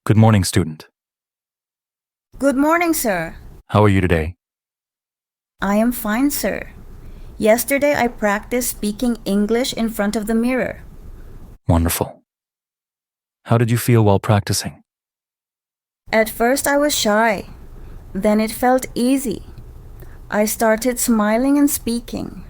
Good morning, student. Good morning, sir. How are you today? I am fine, sir. Yesterday I practiced speaking English in front of the mirror. Wonderful. How did you feel while practicing? At first I was shy. Then it felt easy. I started smiling and speaking.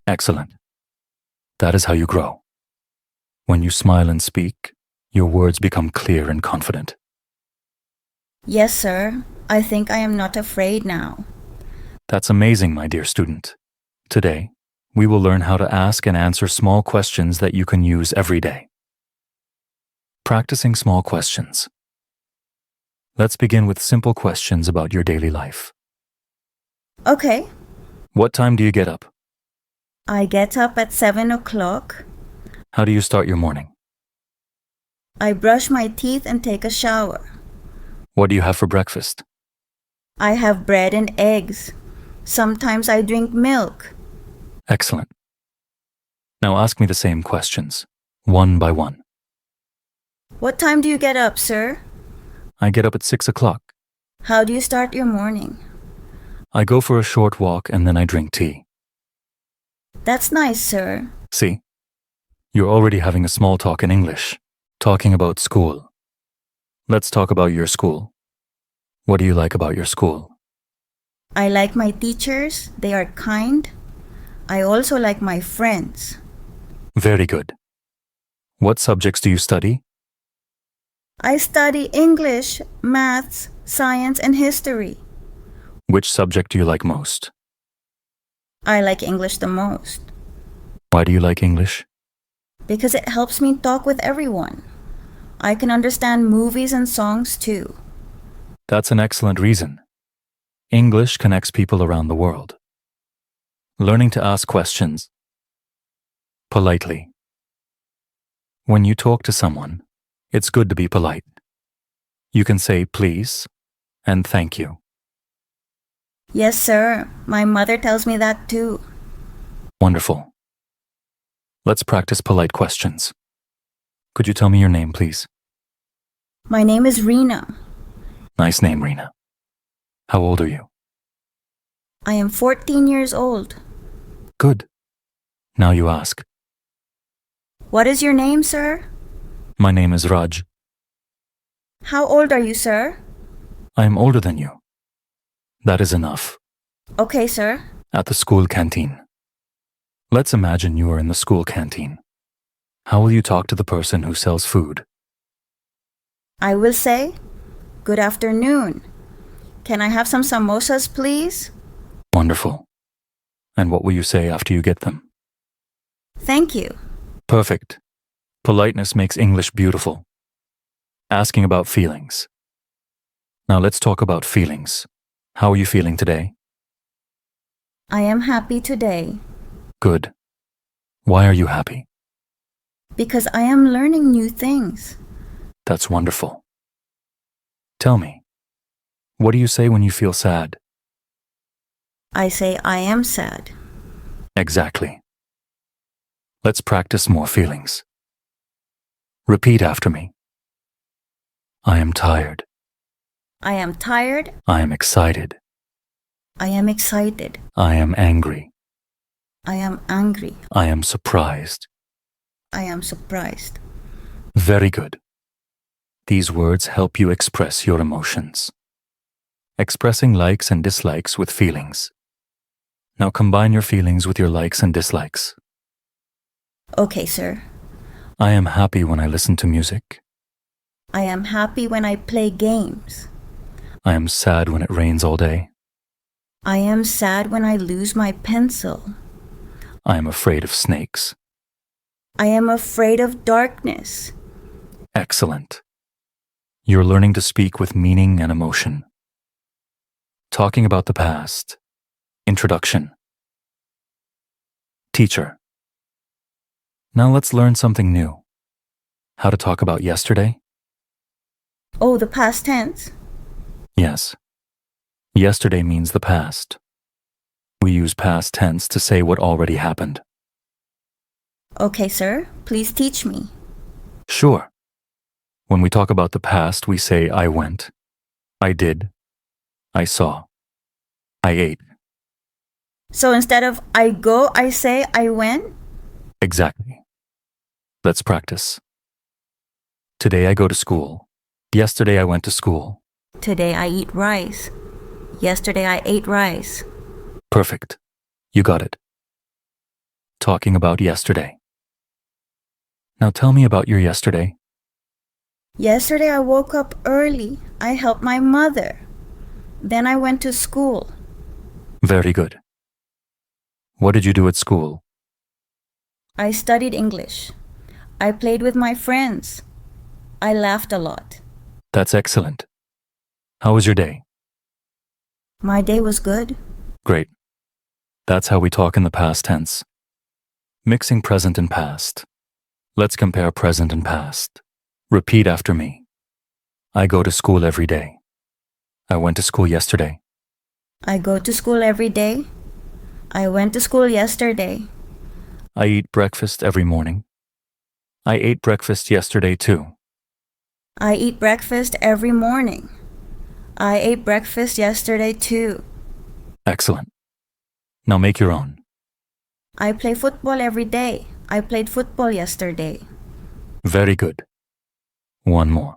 Excellent. That is how you grow. When you smile and speak, your words become clear and confident. Yes, sir. I think I am not afraid now. That's amazing, my dear student. Today, we will learn how to ask and answer small questions that you can use every day. Practicing small questions. Let's begin with simple questions about your daily life. Okay. What time do you get up? I get up at 7 o'clock. How do you start your morning? I brush my teeth and take a shower. What do you have for breakfast? I have bread and eggs. Sometimes I drink milk. Excellent. Now ask me the same questions, one by one. What time do you get up, sir? I get up at 6 o'clock. How do you start your morning? I go for a short walk and then I drink tea. That's nice, sir. See? You're already having a small talk in English, talking about school. Let's talk about your school. What do you like about your school? I like my teachers. They are kind. I also like my friends. Very good. What subjects do you study? I study English, maths, science, and history. Which subject do you like most? I like English the most Why do you like English? because it helps me talk with everyone. I can understand movies and songs too. That's an excellent reason. English connects people around the world. Learning to ask questions. Politely. When you talk to someone, it's good to be polite. You can say please and thank you. Yes, sir. My mother tells me that too. Wonderful. Let's practice polite questions. Could you tell me your name, please? My name is Rena. Nice name, Rena. How old are you? I am 14 years old. Good. Now you ask. What is your name, sir? My name is Raj. How old are you, sir? I am older than you. That is enough. Okay, sir. At the school canteen. Let's imagine you are in the school canteen. How will you talk to the person who sells food? I will say, good afternoon. Can I have some samosas, please? Wonderful. And what will you say after you get them? Thank you. Perfect. Politeness makes English beautiful. Asking about feelings. Now let's talk about feelings. How are you feeling today? I am happy today Good. Why are you happy? because I am learning new things. That's wonderful. Tell me, what do you say when you feel sad? I say I am sad. Exactly. Let's practice more feelings. Repeat after me. I am tired. I am tired. I am excited. I am excited. I am angry. I am angry. I am surprised. I am surprised. Very good. These words help you express your emotions. Expressing likes and dislikes with feelings. Now combine your feelings with your likes and dislikes. Okay, sir. I am happy when I listen to music. I am happy when I play games. I am sad when it rains all day. I am sad when I lose my pencil. I am afraid of snakes. I am afraid of darkness. Excellent. You're learning to speak with meaning and emotion. Talking about the past. Introduction. Teacher. Now let's learn something new. How to talk about yesterday? Oh, the past tense? Yes. Yesterday means the past. We use past tense to say what already happened. Okay, sir. Please teach me. Sure. When we talk about the past, we say I went, I did, I saw, I ate. So instead of I go, I say I went? Exactly. Let's practice. Today I go to school. Yesterday I went to school. Today I eat rice. Yesterday I ate rice. Perfect. You got it. Talking about yesterday. Now tell me about your yesterday. Yesterday I woke up early. I helped my mother. Then I went to school. Very good. What did you do at school? I studied English. I played with my friends. I laughed a lot. That's excellent. How was your day? My day was good. Great. That's how we talk in the past tense. Mixing present and past. Let's compare present and past. Repeat after me. I go to school every day. I went to school yesterday. I go to school every day. I went to school yesterday. I eat breakfast every morning. I ate breakfast yesterday too. I eat breakfast every morning. I ate breakfast yesterday too. Excellent. Now make your own. I play football every day. I played football yesterday. Very good. One more.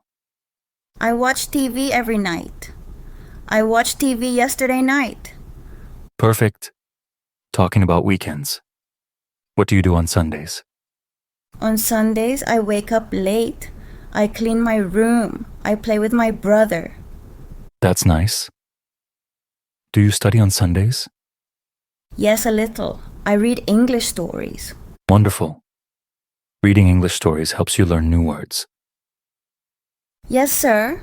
I watch TV every night. I watched TV yesterday night. Perfect. Talking about weekends. What do you do on Sundays? On Sundays, I wake up late. I clean my room. I play with my brother. That's nice. Do you study on Sundays? Yes, a little. I read English stories. Wonderful. Reading English stories helps you learn new words. Yes, sir.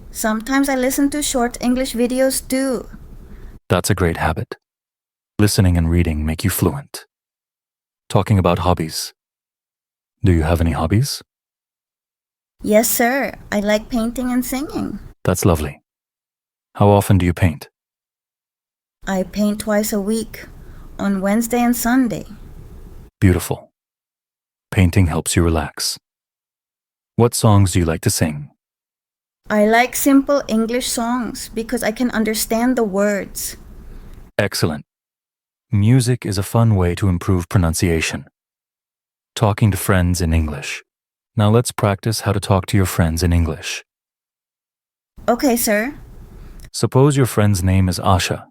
Sometimes I listen to short English videos too. That's a great habit. Listening and reading make you fluent. Talking about hobbies. Do you have any hobbies? Yes, sir. I like painting and singing. That's lovely. How often do you paint? I paint twice a week, on Wednesday and Sunday. Beautiful. Painting helps you relax. What songs do you like to sing? I like simple English songs because I can understand the words. Excellent. Music is a fun way to improve pronunciation. Talking to friends in English. Now let's practice how to talk to your friends in English. Okay, sir. Suppose your friend's name is Asha.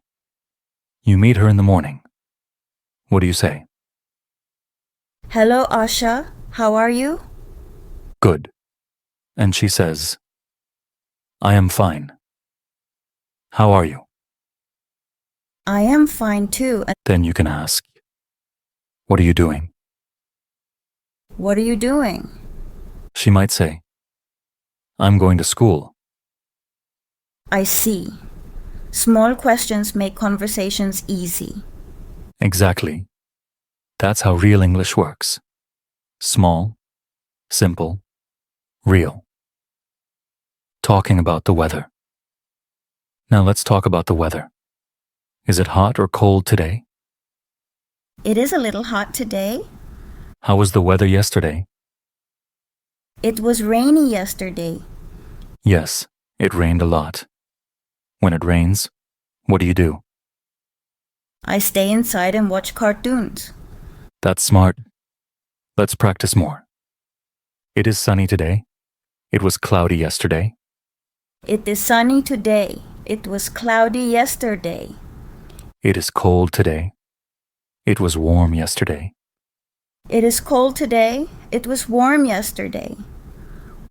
You meet her in the morning. What do you say? Hello, Asha. How are you? Good. And she says, I am fine. How are you? I am fine too. Then you can ask, what are you doing? What are you doing? She might say, I'm going to school. I see. Small questions make conversations easy. Exactly. That's how real English works. Small, simple, real. Talking about the weather. Now let's talk about the weather. Is it hot or cold today? It is a little hot today. How was the weather yesterday? It was rainy yesterday. Yes, it rained a lot. When it rains, what do you do? I stay inside and watch cartoons. That's smart. Let's practice more. It is sunny today. It was cloudy yesterday. It is sunny today. It was cloudy yesterday. It is cold today. It was warm yesterday. It is cold today. It was warm yesterday.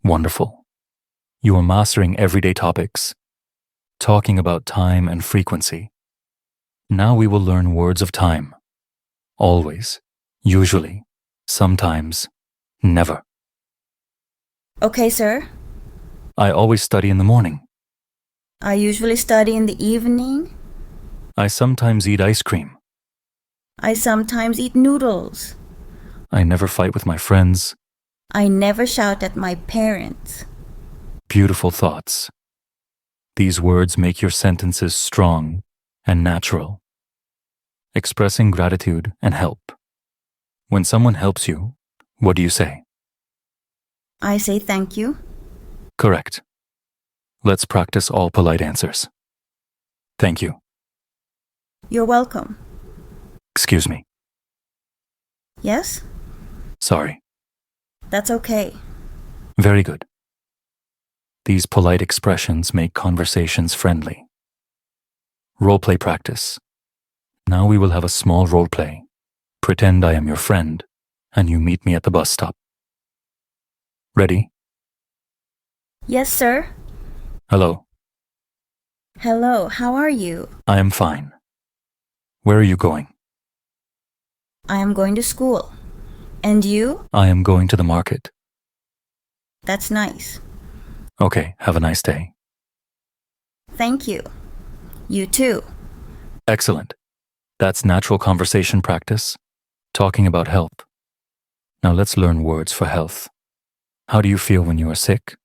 Wonderful. You are mastering everyday topics, talking about time and frequency. Now we will learn words of time. Always, usually, sometimes, never. Okay, sir. I always study in the morning. I usually study in the evening. I sometimes eat ice cream. I sometimes eat noodles. I never fight with my friends. I never shout at my parents. Beautiful thoughts. These words make your sentences strong and natural. Expressing gratitude and help. When someone helps you, what do you say? I say thank you. Correct. Let's practice all polite answers. Thank you. You're welcome. Excuse me. Yes? Sorry. That's okay. Very good. These polite expressions make conversations friendly. Role-play practice. Now we will have a small role-play. Pretend I am your friend, and you meet me at the bus stop. Ready? Yes, sir. Hello. Hello, how are you? I am fine. Where are you going? I am going to school. And you? I am going to the market. That's nice. Okay, have a nice day. Thank you. You too. Excellent. That's natural conversation practice, talking about health. Now let's learn words for health. How do you feel when you are sick?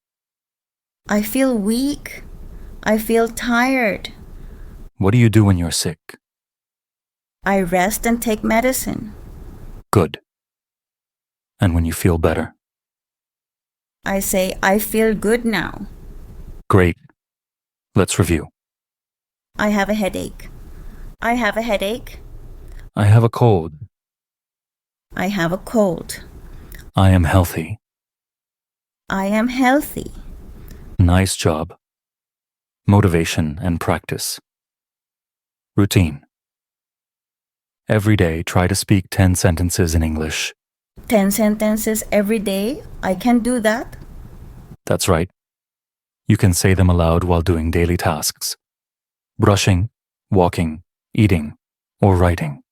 I feel weak. I feel tired. What do you do when you're sick? I rest and take medicine. Good. And when you feel better? I say, I feel good now. Great. Let's review. I have a headache. I have a headache. I have a cold. I have a cold. I am healthy. I am healthy. Nice job. Motivation and practice. Routine. Every day, try to speak 10 sentences in English. 10 sentences every day? I can do that. That's right. You can say them aloud while doing daily tasks. Brushing, walking, eating, or writing.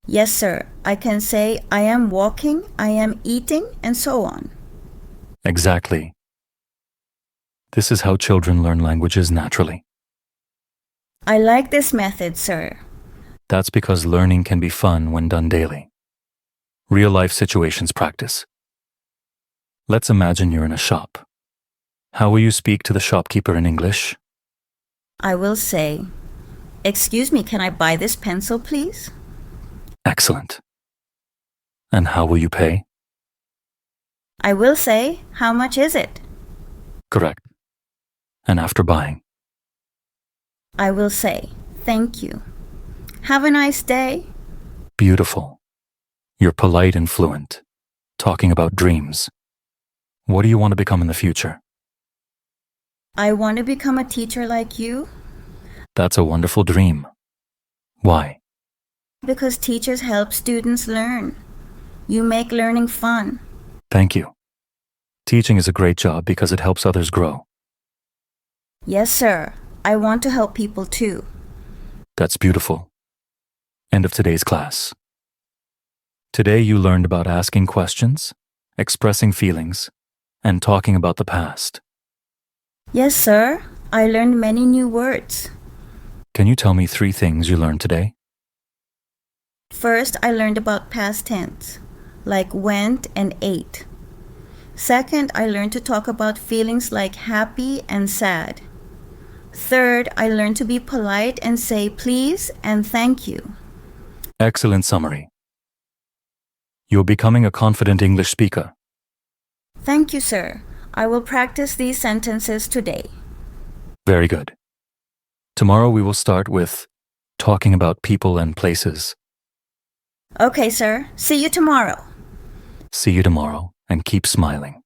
Yes, sir. I can say I am walking, I am eating, and so on. Exactly. This is how children learn languages naturally. I like this method, sir. That's because learning can be fun when done daily. Real-life situations practice. Let's imagine you're in a shop. How will you speak to the shopkeeper in English? I will say, excuse me, can I buy this pencil, please? Excellent. And how will you pay? I will say, how much is it? Correct. And after buying? I will say, thank you. Have a nice day. Beautiful. You're polite and fluent, talking about dreams. What do you want to become in the future? I want to become a teacher like you. That's a wonderful dream. Why? Because teachers help students learn. You make learning fun. Thank you. Teaching is a great job because it helps others grow. Yes, sir. I want to help people too. That's beautiful. End of today's class. Today you learned about asking questions, expressing feelings, and talking about the past. Yes, sir. I learned many new words. Can you tell me 3 things you learned today? First, I learned about past tense, like went and ate. Second, I learned to talk about feelings like happy and sad. Third, I learned to be polite and say please and thank you. Excellent summary. You're becoming a confident English speaker. Thank you, sir. I will practice these sentences today. Very good. Tomorrow we will start with talking about people and places. Okay, sir. See you tomorrow. See you tomorrow and keep smiling.